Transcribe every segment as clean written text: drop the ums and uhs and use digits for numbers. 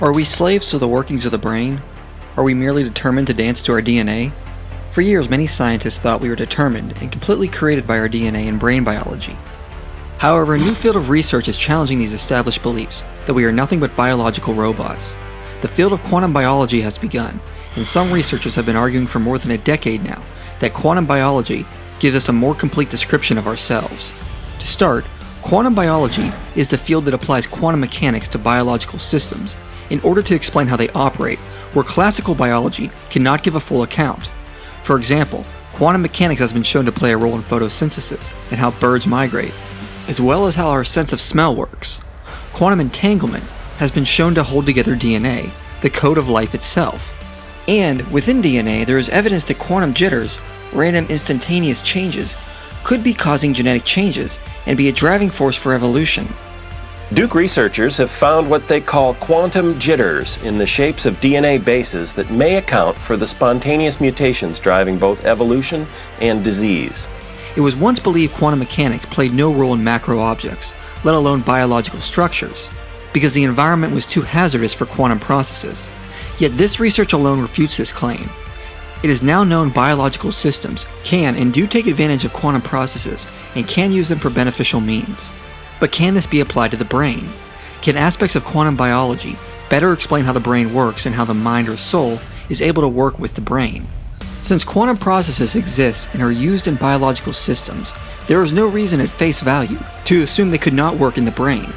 Are we slaves to the workings of the brain? Are we merely determined to dance to our DNA? For years, many scientists thought we were determined and completely created by our DNA and brain biology. However, a new field of research is challenging these established beliefs that we are nothing but biological robots. The field of quantum biology has begun, and some researchers have been arguing for more than a decade now that quantum biology gives us a more complete description of ourselves. To start, quantum biology is the field that applies quantum mechanics to biological systems in order to explain how they operate, where classical biology cannot give a full account. For example, quantum mechanics has been shown to play a role in photosynthesis and how birds migrate, as well as how our sense of smell works. Quantum entanglement has been shown to hold together DNA, the code of life itself. And within DNA, there is evidence that quantum jitters, random instantaneous changes, could be causing genetic changes and be a driving force for evolution. Duke researchers have found what they call quantum jitters in the shapes of DNA bases that may account for the spontaneous mutations driving both evolution and disease. It was once believed quantum mechanics played no role in macro objects, let alone biological structures, because the environment was too hazardous for quantum processes. Yet this research alone refutes this claim. It is now known biological systems can and do take advantage of quantum processes and can use them for beneficial means. But can this be applied to the brain? Can aspects of quantum biology better explain how the brain works and how the mind or soul is able to work with the brain? Since quantum processes exist and are used in biological systems, there is no reason at face value to assume they could not work in the brain.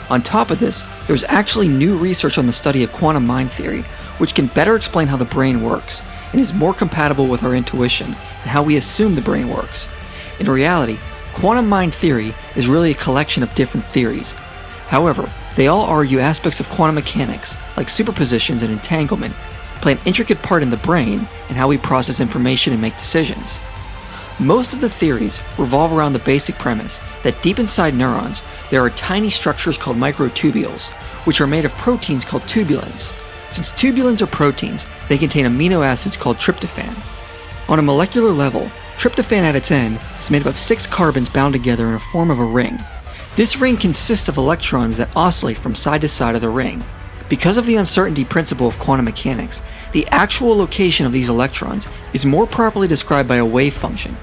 On top of this, there is actually new research on the study of quantum mind theory, which can better explain how the brain works and is more compatible with our intuition and how we assume the brain works. In reality, quantum mind theory is really a collection of different theories. However, they all argue aspects of quantum mechanics, like superpositions and entanglement, play an intricate part in the brain and how we process information and make decisions. Most of the theories revolve around the basic premise that deep inside neurons, there are tiny structures called microtubules, which are made of proteins called tubulins. Since tubulins are proteins, they contain amino acids called tryptophan. On a molecular level, tryptophan at its end is made up of 6 carbons bound together in a form of a ring. This ring consists of electrons that oscillate from side to side of the ring. Because of the uncertainty principle of quantum mechanics, the actual location of these electrons is more properly described by a wave function,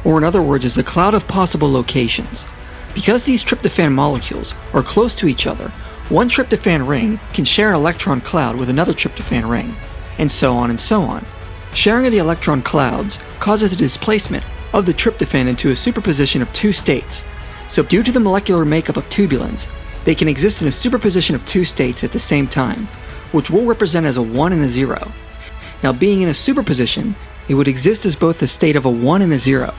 or in other words, as a cloud of possible locations. Because these tryptophan molecules are close to each other, one tryptophan ring can share an electron cloud with another tryptophan ring, and so on and so on. Sharing of the electron clouds causes the displacement of the tryptophan into a superposition of 2 states. So due to the molecular makeup of tubulins, they can exist in a superposition of 2 states at the same time, which we'll represent as a 1 and a 0. Now, being in a superposition, it would exist as both the state of a 1 and a 0,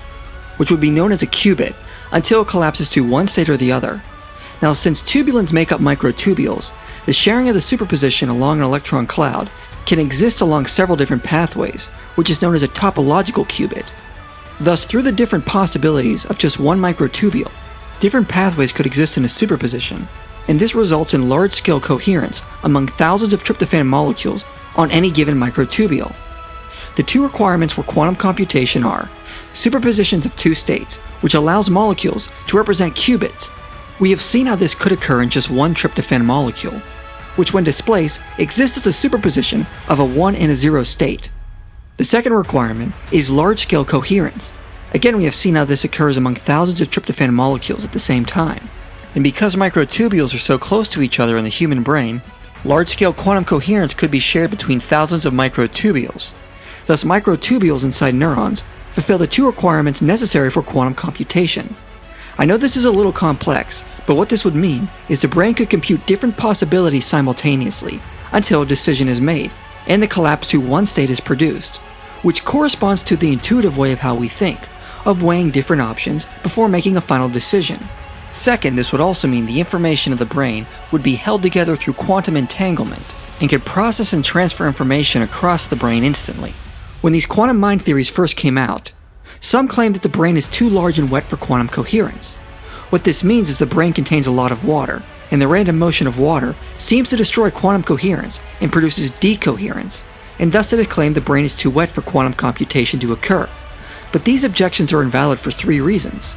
which would be known as a qubit, until it collapses to one state or the other. Now, since tubulins make up microtubules, the sharing of the superposition along an electron cloud can exist along several different pathways, which is known as a topological qubit. Thus, through the different possibilities of just one microtubule, different pathways could exist in a superposition, and this results in large-scale coherence among thousands of tryptophan molecules on any given microtubule. The 2 requirements for quantum computation are superpositions of 2 states, which allows molecules to represent qubits. We have seen how this could occur in just one tryptophan molecule, which when displaced exists as a superposition of a 1 and a 0 state. The second requirement is large-scale coherence. Again, we have seen how this occurs among thousands of tryptophan molecules at the same time. And because microtubules are so close to each other in the human brain, large-scale quantum coherence could be shared between thousands of microtubules. Thus, microtubules inside neurons fulfill the 2 requirements necessary for quantum computation. I know this is a little complex, but what this would mean is the brain could compute different possibilities simultaneously until a decision is made, and the collapse to one state is produced, which corresponds to the intuitive way of how we think, of weighing different options before making a final decision. Second, this would also mean the information of the brain would be held together through quantum entanglement and could process and transfer information across the brain instantly. When these quantum mind theories first came out, some claimed that the brain is too large and wet for quantum coherence. What this means is the brain contains a lot of water, and the random motion of water seems to destroy quantum coherence and produces decoherence, and thus it is claimed the brain is too wet for quantum computation to occur. But these objections are invalid for 3 reasons.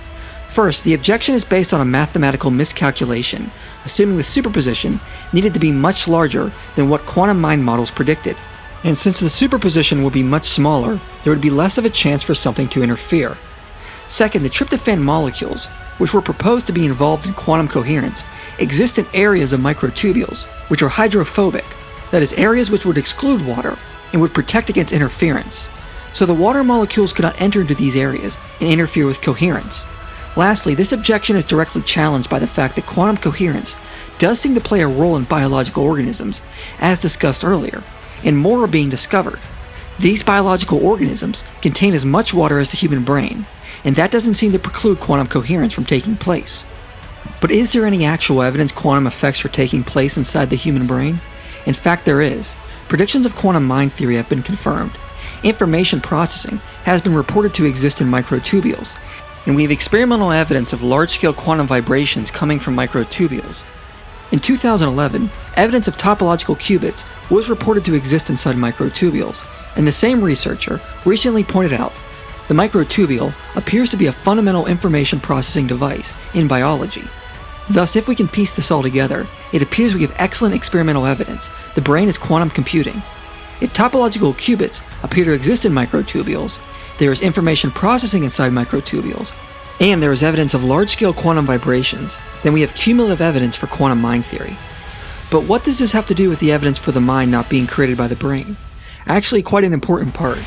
First, the objection is based on a mathematical miscalculation, assuming the superposition needed to be much larger than what quantum mind models predicted. And since the superposition would be much smaller, there would be less of a chance for something to interfere. Second, the tryptophan molecules, which were proposed to be involved in quantum coherence, exist in areas of microtubules, which are hydrophobic, that is, areas which would exclude water and would protect against interference. So the water molecules could not enter into these areas and interfere with coherence. Lastly, this objection is directly challenged by the fact that quantum coherence does seem to play a role in biological organisms, as discussed earlier, and more are being discovered. These biological organisms contain as much water as the human brain, and that doesn't seem to preclude quantum coherence from taking place. But is there any actual evidence quantum effects are taking place inside the human brain? In fact, there is. Predictions of quantum mind theory have been confirmed. Information processing has been reported to exist in microtubules, and we have experimental evidence of large-scale quantum vibrations coming from microtubules. In 2011, evidence of topological qubits was reported to exist inside microtubules, and the same researcher recently pointed out the microtubule appears to be a fundamental information processing device in biology. Thus, if we can piece this all together, it appears we have excellent experimental evidence the brain is quantum computing. If topological qubits appear to exist in microtubules, there is information processing inside microtubules, and there is evidence of large-scale quantum vibrations, then we have cumulative evidence for quantum mind theory. But what does this have to do with the evidence for the mind not being created by the brain? Actually, quite an important part.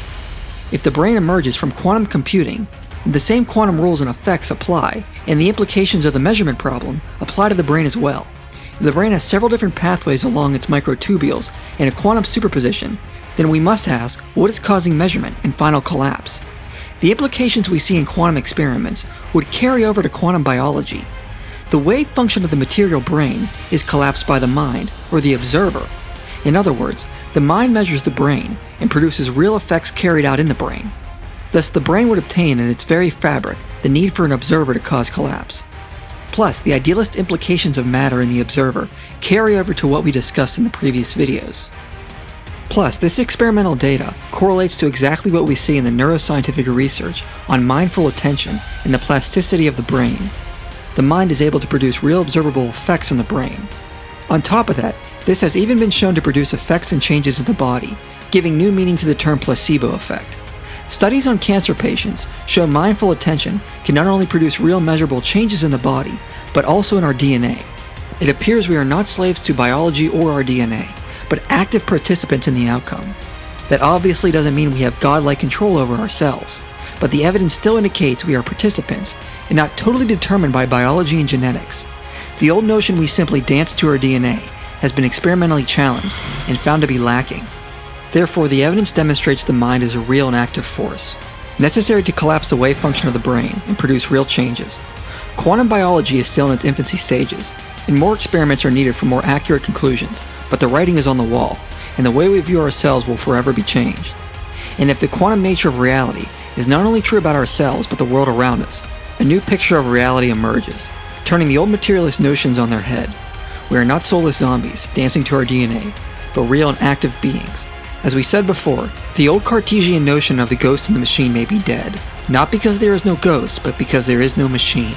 If the brain emerges from quantum computing, the same quantum rules and effects apply, and the implications of the measurement problem apply to the brain as well. If the brain has several different pathways along its microtubules and a quantum superposition, then we must ask, what is causing measurement and final collapse? The implications we see in quantum experiments would carry over to quantum biology. The wave function of the material brain is collapsed by the mind, or the observer. In other words, the mind measures the brain and produces real effects carried out in the brain. Thus, the brain would obtain in its very fabric the need for an observer to cause collapse. Plus, the idealist implications of matter in the observer carry over to what we discussed in the previous videos. Plus, this experimental data correlates to exactly what we see in the neuroscientific research on mindful attention and the plasticity of the brain. The mind is able to produce real observable effects in the brain. On top of that, this has even been shown to produce effects and changes in the body, giving new meaning to the term placebo effect. Studies on cancer patients show mindful attention can not only produce real measurable changes in the body, but also in our DNA. It appears we are not slaves to biology or our DNA, but active participants in the outcome. That obviously doesn't mean we have godlike control over ourselves, but the evidence still indicates we are participants and not totally determined by biology and genetics. The old notion we simply dance to our DNA has been experimentally challenged and found to be lacking. Therefore, the evidence demonstrates the mind is a real and active force, necessary to collapse the wave function of the brain and produce real changes. Quantum biology is still in its infancy stages, and more experiments are needed for more accurate conclusions, but the writing is on the wall, and the way we view ourselves will forever be changed. And if the quantum nature of reality is not only true about ourselves but the world around us, a new picture of reality emerges, turning the old materialist notions on their head. We are not soulless zombies dancing to our DNA, but real and active beings. As we said before, the old Cartesian notion of the ghost in the machine may be dead, not because there is no ghost, but because there is no machine.